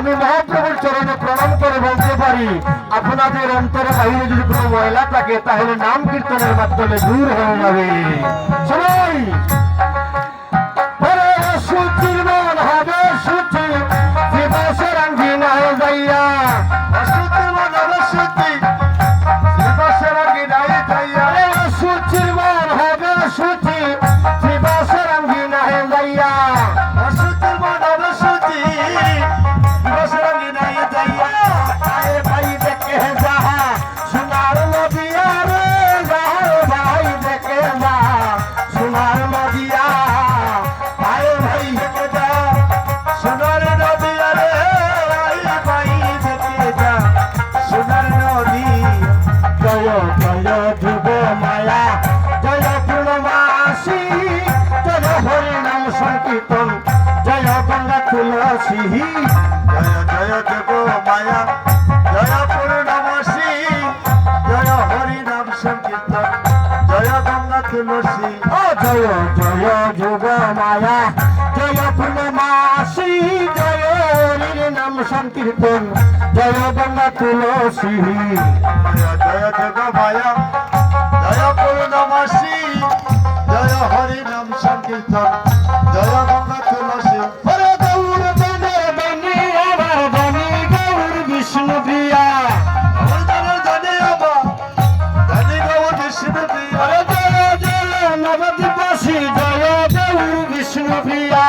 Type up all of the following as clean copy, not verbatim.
আমি মহাপ্রভুর চরণে প্রণাম করে বলতে পারি, আপনাদের অন্তরে বাইরে যদি কোনো ময়লা থাকে তাহলে নাম কীর্তনের মাধ্যমে দূর হয়ে যাবে। সবাই সুচির মন হবে সুচি, দিবসের আঙ্গিনায় যাইয়া, সুচির মন হবে সুচি, দিবসের আঙ্গিনায় যাইয়া, সুচির মন হবে সুচি, দিবসের আঙ্গিনায় যাইয়া, সুচির মন হবে সুচি, দিবসের আঙ্গিনায় যাইয়া, আরে ভাই দেখে যাহা সোনার নদিয়া রে, যাহা ভাই দেখে যা সোনার নদিয়া, আরে ভাই দেখে যা সোনার নদিয়া রে, ভাই দেখে যা সোনার নদী। জয় জয় যুগ মায়া, জয় পূর্ণমাসী, জয় হরিনাম সংকীর্তন, জয় গঙ্গা তুলসী। জয় জয় যুগ মায়া, জয় পূর্ণমাসী, জয় হরিনাম সংকীর্তন, জয় গঙ্গা তুলসী। ও জয় জয় যুগ মায়া, জয় পূর্ণমাসী, জয় হরিনাম সংকীর্তন, জয় গঙ্গা তুলসী। জয় জয় যুগ মায়া, জয় পূর্ণমাসী, জয় হরিনাম সংকীর্তন, জয় গঙ্গা তুলসী। হরে গৌর জনের বাণী আমার বাণী, গৌর বিষ্ণু প্রিয়া, গৌর জনের জনে আমার বাণী, গৌর বিষ্ণু প্রিয়া। হরে জয় জয় নবদ্বীপবাসী, জয় গৌর বিষ্ণু প্রিয়া,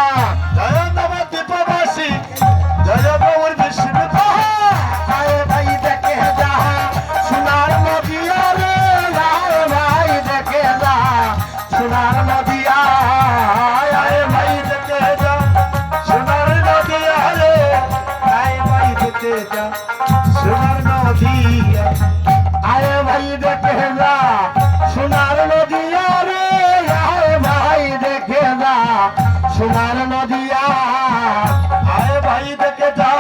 জয় নবদ্বীপবাসী, জয় গৌর বিষ্ণু প্রিয়া। আরে ভাই দেখে যা সোনার নদিয়া রে, ভাই দেখে যা সোনার নদিয়া, আরে ভাই দেখে যা সোনার নদিয়া রে, ভাই দেখে যা সোনার নদিয়া, আরে ভাই দেখে যা সোনার নদিয়া রে, ভাই দেখে যা সোনার নদিয়া, আরে ভাই দেখে যা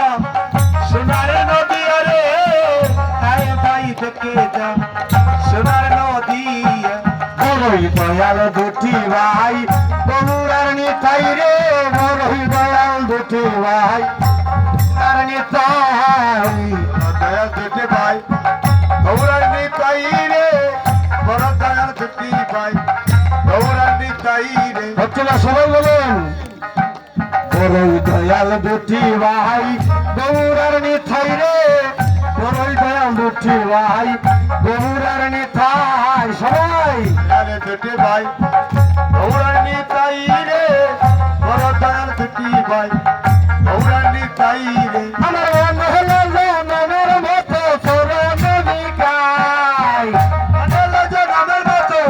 সোনার নদিয়া রে, ভাই দেখে যা সোনার নদিয়া। বড়ই দয়াল দুটি ভাই বগুড়ার নিতাই রে, বড়ই দয়াল দুটি ভাই আর নিতাই, দয়াল দুটি ভাই বগুড়ার নিতাই রে, বড় দয়াল দুটি ভাই বগুড়ার নিতাই রে। হচ্ছে না সবাই বলেন, বড়ই দয়াল দুটি ভাই বগুড়ার নিতাই রে, বড়ই দয়াল দুটি ভাই বগুড়ার নিতাই। সবাই আরে দুটি ভাই বগুড়ার নিতাই রে, বড় দয়াল দুটি ভাই বগুড়ার নিতাই রে। আমার মন হলো জনমের মতো চরণ বিকাই, মন হলো জনমের মতো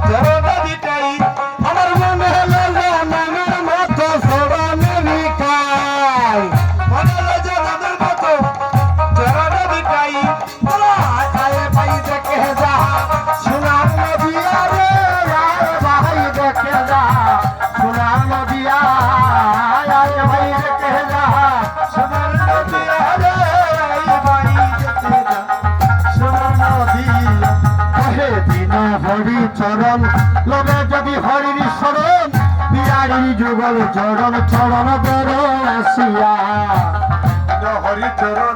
চরণ বিকাই, আমার মন হলো জনমের মতো চরণ বিকাই, মন হলো জনমের মতো চরণ বিকাই। আরে ভাই দেখে যা সোনার নদিয়া রে, ভাই দেখে যা সোনার নদিয়া, আরে ভাই দেখে যা সোনার নদিয়া রে, ভাই দেখে যা সোনার নদিয়া। কহে দিন হরি চরণ লবে যদি হরির শরণ, বিরারির যুগল চরণ চরণ বের আসিয়া, হরি চরণ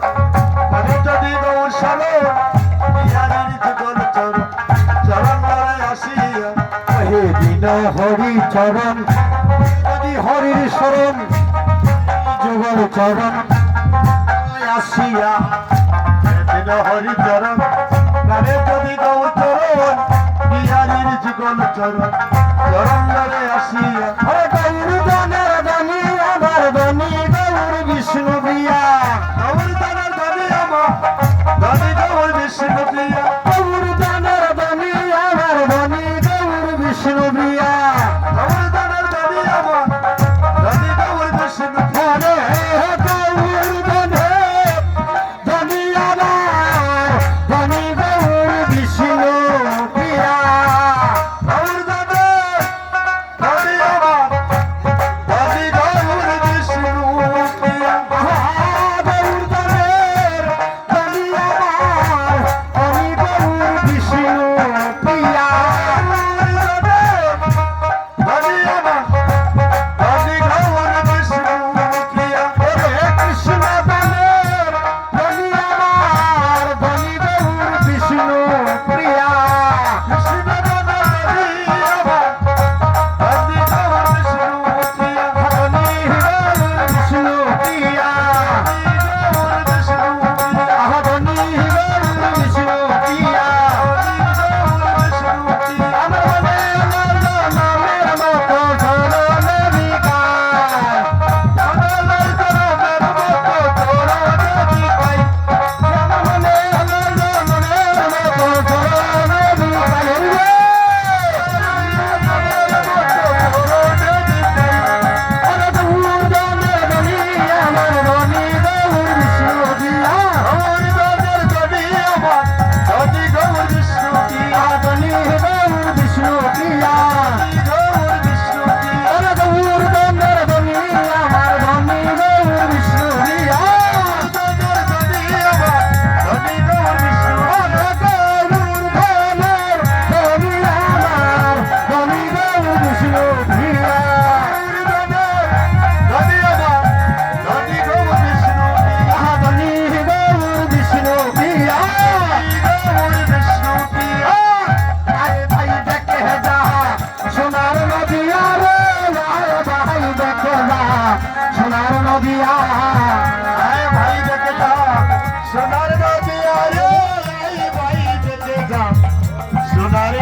হরি যদি গৌর শরণ, বিরারির যুগল চরণ চরণ বের আসিয়া। কহে দিন হরি চরণ যদি হরির শরণ, যুগল চরণ আসিয়া, দিন হরি চরণ গানে যদি গৌর চরণ, বিহারীর যুগল চরণ চরণ আসিয়া।